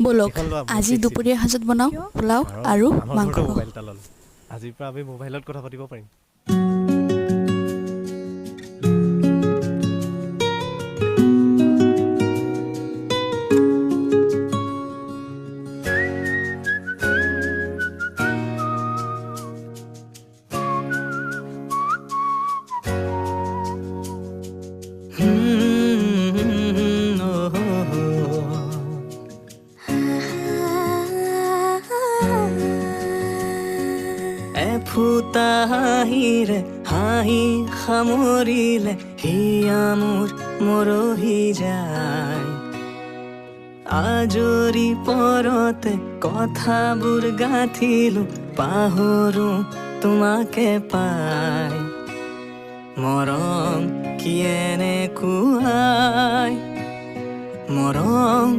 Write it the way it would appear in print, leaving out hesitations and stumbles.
বলক আজি দুপৰীয়া সাজত বনাওঁ পোলাও আৰু মাংস। মোবাইল এটা ল'লো, আজিৰ পৰা আমি মোবাইলত কথা পাতিব পাৰিম। ফুটা হাঁহিৰে হাঁহি সামৰিলে হিয়া মোৰ মৰহি যায়। আজৰি পৰতে কথাবোৰ গাঁঠিলো পাহৰো তোমাকে পাই। মৰম কি এনেকুৱাই, মৰম